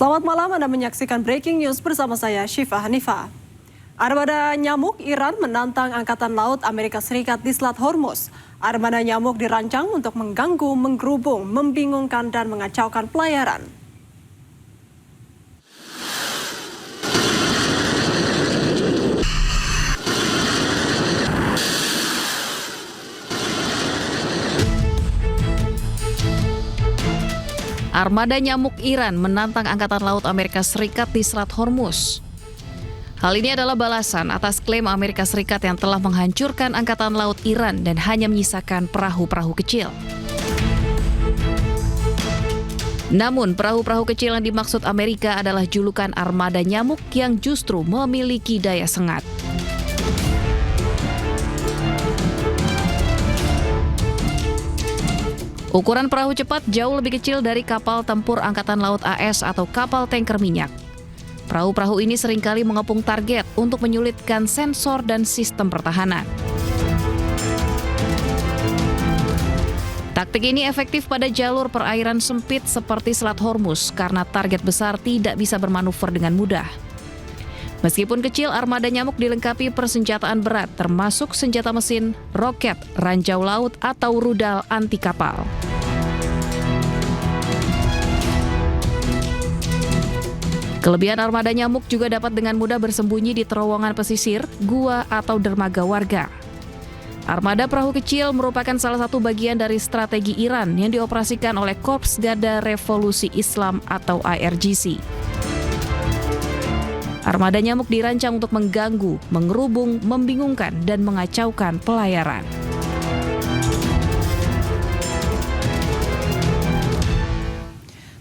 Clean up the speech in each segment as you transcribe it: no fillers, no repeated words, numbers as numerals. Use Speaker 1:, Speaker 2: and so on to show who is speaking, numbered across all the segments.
Speaker 1: Selamat malam, Anda menyaksikan Breaking News bersama saya, Syifa Hanifah. Armada nyamuk Iran menantang Angkatan Laut Amerika Serikat di Selat Hormuz. Armada nyamuk dirancang untuk mengganggu, menggerubung, membingungkan, dan mengacaukan pelayaran.
Speaker 2: Armada nyamuk Iran menantang Angkatan Laut Amerika Serikat di Selat Hormuz. Hal ini adalah balasan atas klaim Amerika Serikat yang telah menghancurkan Angkatan Laut Iran dan hanya menyisakan perahu-perahu kecil. Namun, perahu-perahu kecil yang dimaksud Amerika adalah julukan armada nyamuk yang justru memiliki daya sengat. Ukuran perahu cepat jauh lebih kecil dari kapal tempur Angkatan Laut AS atau kapal tanker minyak. Perahu-perahu ini seringkali mengepung target untuk menyulitkan sensor dan sistem pertahanan. Taktik ini efektif pada jalur perairan sempit seperti Selat Hormuz karena target besar tidak bisa bermanuver dengan mudah. Meskipun kecil, armada nyamuk dilengkapi persenjataan berat termasuk senjata mesin, roket, ranjau laut atau rudal anti kapal. Kelebihan armada nyamuk juga dapat dengan mudah bersembunyi di terowongan pesisir, gua atau dermaga warga. Armada perahu kecil merupakan salah satu bagian dari strategi Iran yang dioperasikan oleh Korps Garda Revolusi Islam atau IRGC. Armada nyamuk dirancang untuk mengganggu, mengerubung, membingungkan, dan mengacaukan pelayaran.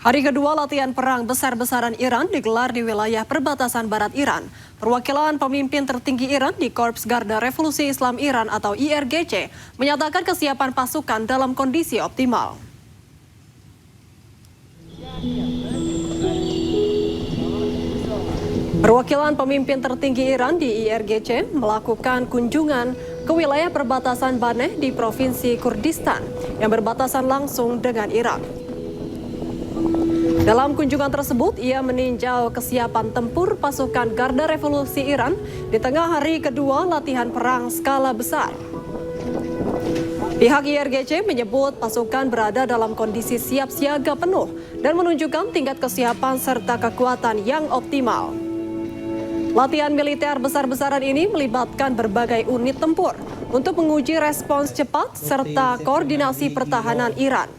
Speaker 1: Hari kedua latihan perang besar-besaran Iran digelar di wilayah perbatasan barat Iran. Perwakilan pemimpin tertinggi Iran di Korps Garda Revolusi Islam Iran atau IRGC menyatakan kesiapan pasukan dalam kondisi optimal. Perwakilan pemimpin tertinggi Iran di IRGC melakukan kunjungan ke wilayah perbatasan Baneh di Provinsi Kurdistan yang berbatasan langsung dengan Irak. Dalam kunjungan tersebut, ia meninjau kesiapan tempur pasukan Garda Revolusi Iran di tengah hari kedua latihan perang skala besar. Pihak IRGC menyebut pasukan berada dalam kondisi siap siaga penuh dan menunjukkan tingkat kesiapan serta kekuatan yang optimal. Latihan militer besar-besaran ini melibatkan berbagai unit tempur untuk menguji respons cepat serta koordinasi pertahanan Iran.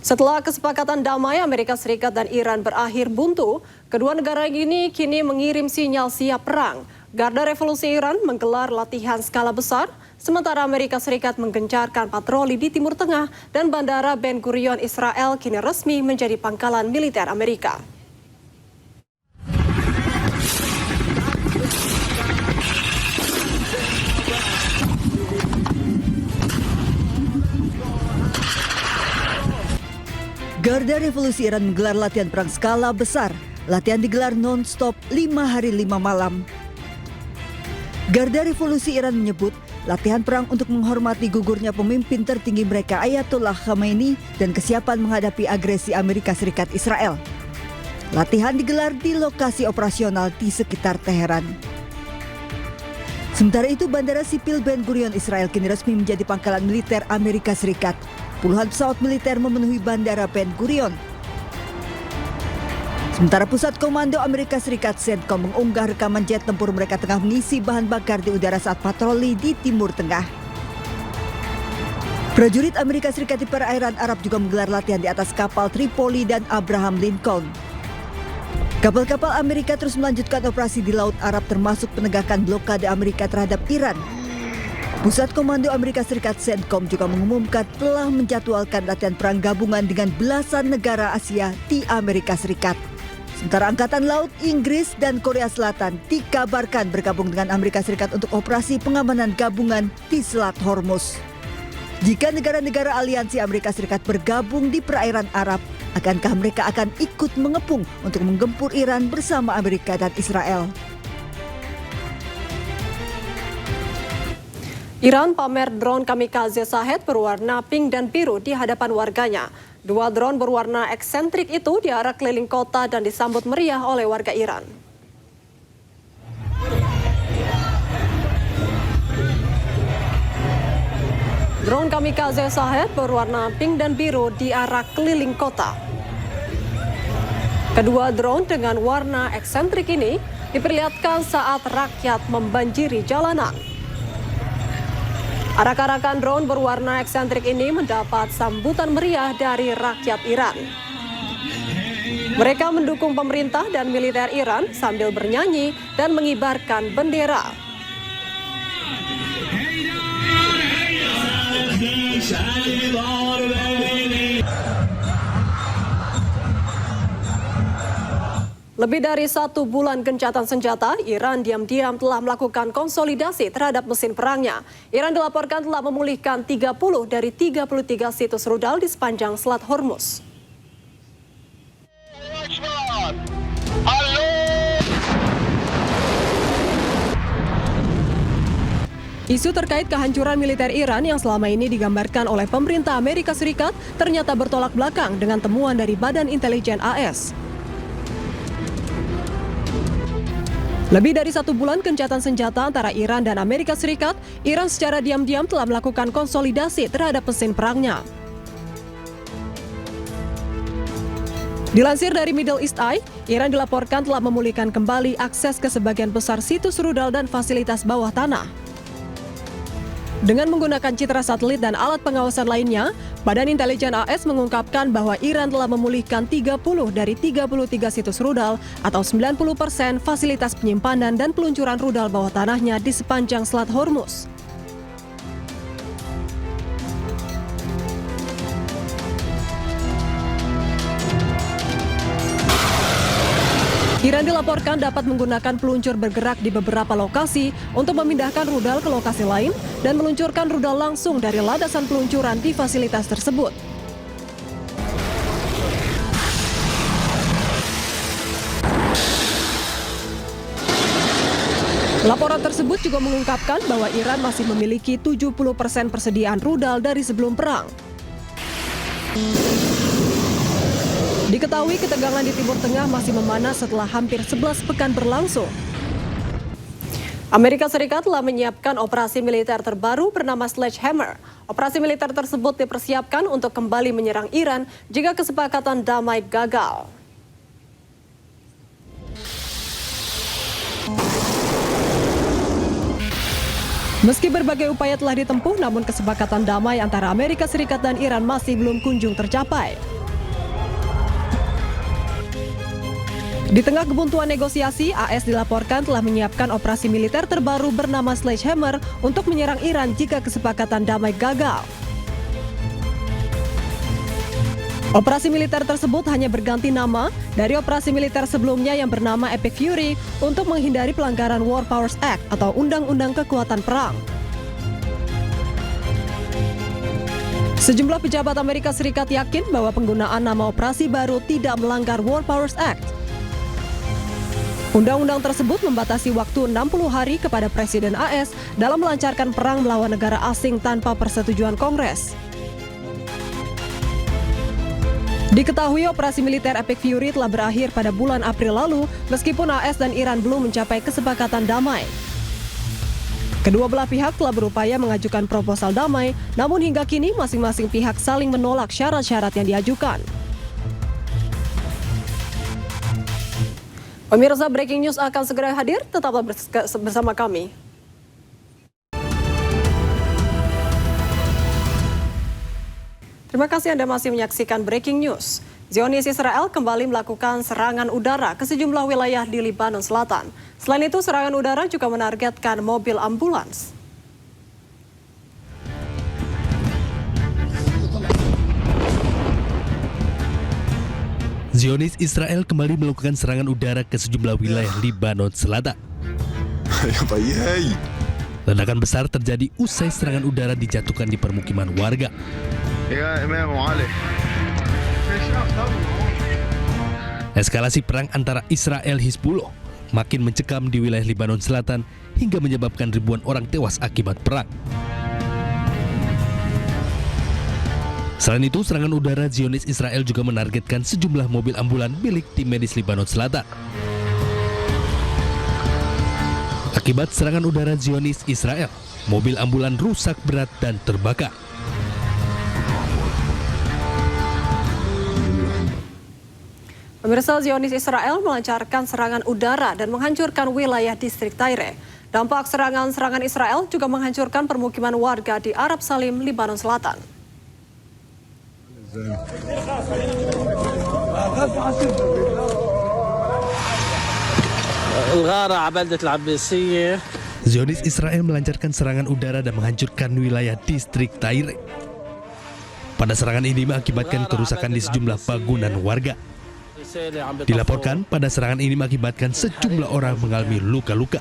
Speaker 1: Setelah kesepakatan damai Amerika Serikat dan Iran berakhir buntu, kedua negara ini kini mengirim sinyal siap perang. Garda Revolusi Iran menggelar latihan skala besar, sementara Amerika Serikat menggencarkan patroli di Timur Tengah dan Bandara Ben Gurion Israel kini resmi menjadi pangkalan militer Amerika.
Speaker 3: Garda Revolusi Iran menggelar latihan perang skala besar. Latihan digelar non-stop 5 hari 5 malam. Garda Revolusi Iran menyebut latihan perang untuk menghormati gugurnya pemimpin tertinggi mereka Ayatollah Khamenei dan kesiapan menghadapi agresi Amerika Serikat Israel. Latihan digelar di lokasi operasional di sekitar Teheran. Sementara itu, Bandara Sipil Ben Gurion Israel kini resmi menjadi pangkalan militer Amerika Serikat. Puluhan pesawat militer memenuhi Bandara Ben Gurion. Sementara Pusat Komando Amerika Serikat CENTCOM mengunggah rekaman jet tempur mereka tengah mengisi bahan bakar di udara saat patroli di Timur Tengah. Prajurit Amerika Serikat di perairan Arab juga menggelar latihan di atas kapal Tripoli dan Abraham Lincoln. Kapal-kapal Amerika terus melanjutkan operasi di Laut Arab termasuk penegakan blokade Amerika terhadap Iran. Pusat Komando Amerika Serikat CENTCOM juga mengumumkan telah menjadwalkan latihan perang gabungan dengan belasan negara Asia di Amerika Serikat. Sementara Angkatan Laut Inggris dan Korea Selatan dikabarkan bergabung dengan Amerika Serikat untuk operasi pengamanan gabungan di Selat Hormuz. Jika negara-negara aliansi Amerika Serikat bergabung di perairan Arab, akankah mereka akan ikut mengepung untuk menggempur Iran bersama Amerika dan Israel?
Speaker 1: Iran pamer drone kamikaze Shahed berwarna pink dan biru di hadapan warganya. Dua drone berwarna eksentrik itu diarak keliling kota dan disambut meriah oleh warga Iran. Drone kamikaze Shahed berwarna pink dan biru diarak keliling kota. Kedua drone dengan warna eksentrik ini diperlihatkan saat rakyat membanjiri jalanan. Arak-arakan drone berwarna eksentrik ini mendapat sambutan meriah dari rakyat Iran. Mereka mendukung pemerintah dan militer Iran sambil bernyanyi dan mengibarkan bendera. Lebih dari 1 bulan gencatan senjata, Iran diam-diam telah melakukan konsolidasi terhadap mesin perangnya. Iran dilaporkan telah memulihkan 30 dari 33 situs rudal di sepanjang Selat Hormuz. Isu terkait kehancuran militer Iran yang selama ini digambarkan oleh pemerintah Amerika Serikat ternyata bertolak belakang dengan temuan dari Badan Intelijen AS. Lebih dari 1 bulan gencatan senjata antara Iran dan Amerika Serikat, Iran secara diam-diam telah melakukan konsolidasi terhadap mesin perangnya. Dilansir dari Middle East Eye, Iran dilaporkan telah memulihkan kembali akses ke sebagian besar situs rudal dan fasilitas bawah tanah. Dengan menggunakan citra satelit dan alat pengawasan lainnya, Badan Intelijen AS mengungkapkan bahwa Iran telah memulihkan 30 dari 33 situs rudal atau 90% fasilitas penyimpanan dan peluncuran rudal bawah tanahnya di sepanjang Selat Hormuz. Iran dilaporkan dapat menggunakan peluncur bergerak di beberapa lokasi untuk memindahkan rudal ke lokasi lain dan meluncurkan rudal langsung dari landasan peluncuran di fasilitas tersebut. Laporan tersebut juga mengungkapkan bahwa Iran masih memiliki 70% persediaan rudal dari sebelum perang. Diketahui ketegangan di Timur Tengah masih memanas setelah hampir 11 pekan berlangsung. Amerika Serikat telah menyiapkan operasi militer terbaru bernama Sledgehammer. Operasi militer tersebut dipersiapkan untuk kembali menyerang Iran jika kesepakatan damai gagal. Meski berbagai upaya telah ditempuh, namun kesepakatan damai antara Amerika Serikat dan Iran masih belum kunjung tercapai. Di tengah kebuntuan negosiasi, AS dilaporkan telah menyiapkan operasi militer terbaru bernama Sledgehammer untuk menyerang Iran jika kesepakatan damai gagal. Operasi militer tersebut hanya berganti nama dari operasi militer sebelumnya yang bernama Epic Fury untuk menghindari pelanggaran War Powers Act atau Undang-Undang Kekuatan Perang. Sejumlah pejabat Amerika Serikat yakin bahwa penggunaan nama operasi baru tidak melanggar War Powers Act. Undang-undang tersebut membatasi waktu 60 hari kepada Presiden AS dalam melancarkan perang melawan negara asing tanpa persetujuan Kongres. Diketahui operasi militer Epic Fury telah berakhir pada bulan April lalu, meskipun AS dan Iran belum mencapai kesepakatan damai. Kedua belah pihak telah berupaya mengajukan proposal damai, namun hingga kini masing-masing pihak saling menolak syarat-syarat yang diajukan. Pemirsa, breaking news akan segera hadir, tetaplah bersama kami. Terima kasih Anda masih menyaksikan breaking news. Zionis Israel kembali melakukan serangan udara ke sejumlah wilayah di Lebanon Selatan. Selain itu, serangan udara juga menargetkan mobil ambulans.
Speaker 4: Zionis Israel kembali melakukan serangan udara ke sejumlah wilayah Lebanon Selatan. Ledakan besar terjadi usai serangan udara dijatuhkan di permukiman warga. Eskalasi perang antara Israel Hizbullah makin mencekam di wilayah Lebanon Selatan hingga menyebabkan ribuan orang tewas akibat perang. Selain itu, serangan udara Zionis Israel juga menargetkan sejumlah mobil ambulan milik tim medis Lebanon Selatan. Akibat serangan udara Zionis Israel, mobil ambulan rusak berat dan terbakar.
Speaker 1: Pemirsa, Zionis Israel melancarkan serangan udara dan menghancurkan wilayah distrik Tyre. Dampak serangan Israel juga menghancurkan permukiman warga di Arab Salim, Lebanon Selatan.
Speaker 4: Zionis Israel melancarkan serangan udara dan menghancurkan wilayah distrik Tyre. Pada serangan ini mengakibatkan kerusakan di sejumlah bangunan warga. Dilaporkan pada serangan ini mengakibatkan sejumlah orang mengalami luka-luka.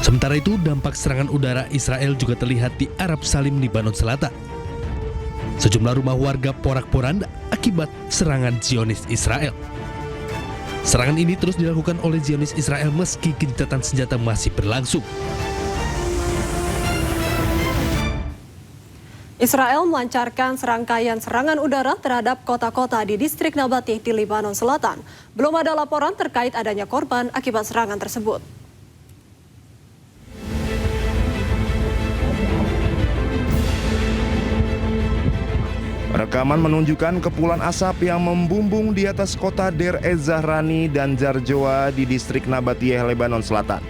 Speaker 4: Sementara itu, dampak serangan udara Israel juga terlihat di Arab Salim, Lebanon Selatan. Sejumlah rumah warga porak-poranda akibat serangan Zionis Israel. Serangan ini terus dilakukan oleh Zionis Israel meski gencatan senjata masih berlangsung.
Speaker 1: Israel melancarkan serangkaian serangan udara terhadap kota-kota di distrik Nabatih di Lebanon Selatan. Belum ada laporan terkait adanya korban akibat serangan tersebut.
Speaker 5: Rekaman menunjukkan kepulan asap yang membumbung di atas kota Deir ez-Zahrani dan Jarjoa di distrik Nabatiyeh, Lebanon Selatan.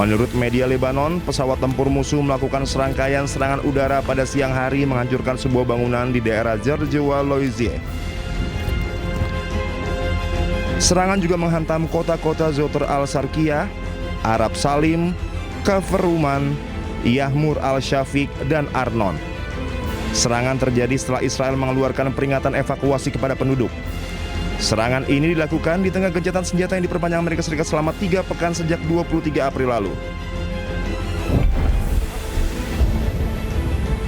Speaker 5: Menurut media Lebanon, pesawat tempur musuh melakukan serangkaian serangan udara pada siang hari menghancurkan sebuah bangunan di daerah Jarjoa Loizieh. Serangan juga menghantam kota-kota Zoter al-Sarkiyah, Arab Salim, Kafr Ruman, Yahmur al-Shafiq, dan Arnon. Serangan terjadi setelah Israel mengeluarkan peringatan evakuasi kepada penduduk. Serangan ini dilakukan di tengah gencatan senjata yang diperpanjang Amerika Serikat selama 3 pekan sejak 23 April lalu.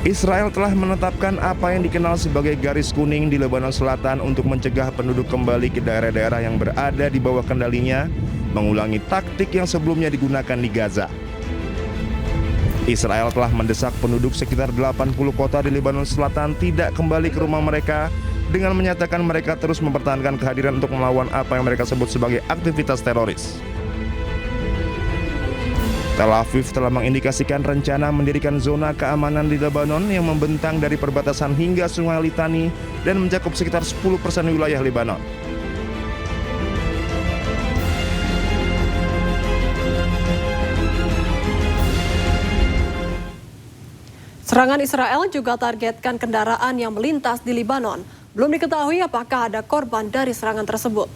Speaker 5: Israel telah menetapkan apa yang dikenal sebagai garis kuning di Lebanon Selatan untuk mencegah penduduk kembali ke daerah-daerah yang berada di bawah kendalinya, mengulangi taktik yang sebelumnya digunakan di Gaza. Israel telah mendesak penduduk sekitar 80 kota di Lebanon Selatan tidak kembali ke rumah mereka dengan menyatakan mereka terus mempertahankan kehadiran untuk melawan apa yang mereka sebut sebagai aktivitas teroris. Tel Aviv telah mengindikasikan rencana mendirikan zona keamanan di Lebanon yang membentang dari perbatasan hingga Sungai Litani dan mencakup sekitar 10% wilayah Lebanon.
Speaker 1: Serangan Israel juga targetkan kendaraan yang melintas di Lebanon. Belum diketahui apakah ada korban dari serangan tersebut.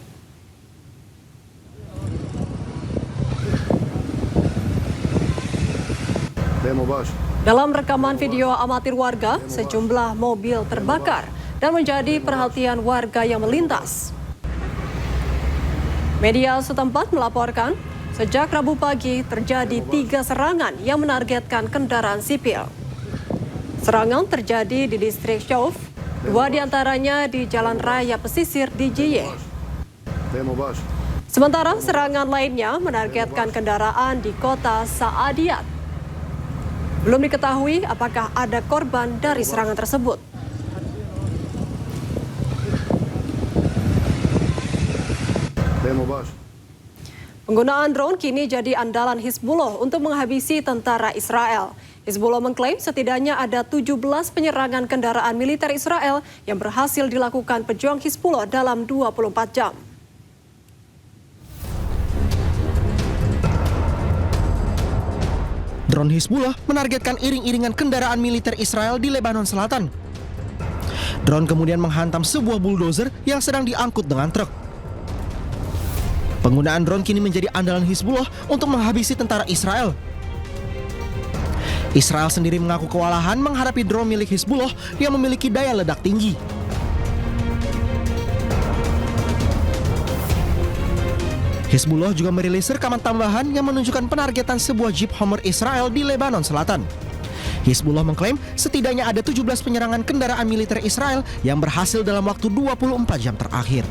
Speaker 1: Dalam rekaman video amatir warga, sejumlah mobil terbakar dan menjadi perhatian warga yang melintas. Media setempat melaporkan, sejak Rabu pagi terjadi 3 serangan yang menargetkan kendaraan sipil. Serangan terjadi di distrik Shauf, 2 diantaranya di Jalan Raya Pesisir di Jiyeh. Sementara serangan lainnya menargetkan kendaraan di kota Saadiyat. Belum diketahui apakah ada korban dari serangan tersebut. Penggunaan drone kini jadi andalan Hizbullah untuk menghabisi tentara Israel. Hizbullah mengklaim setidaknya ada 17 penyerangan kendaraan militer Israel yang berhasil dilakukan pejuang Hizbullah dalam 24 jam.
Speaker 6: Drone Hizbullah menargetkan iring-iringan kendaraan militer Israel di Lebanon Selatan. Drone kemudian menghantam sebuah bulldozer yang sedang diangkut dengan truk. Penggunaan drone kini menjadi andalan Hizbullah untuk menghabisi tentara Israel. Israel sendiri mengaku kewalahan menghadapi drone milik Hizbullah yang memiliki daya ledak tinggi. Hizbullah juga merilis rekaman tambahan yang menunjukkan penargetan sebuah Jeep Hummer Israel di Lebanon Selatan. Hizbullah mengklaim setidaknya ada 17 penyerangan kendaraan militer Israel yang berhasil dalam waktu 24 jam terakhir.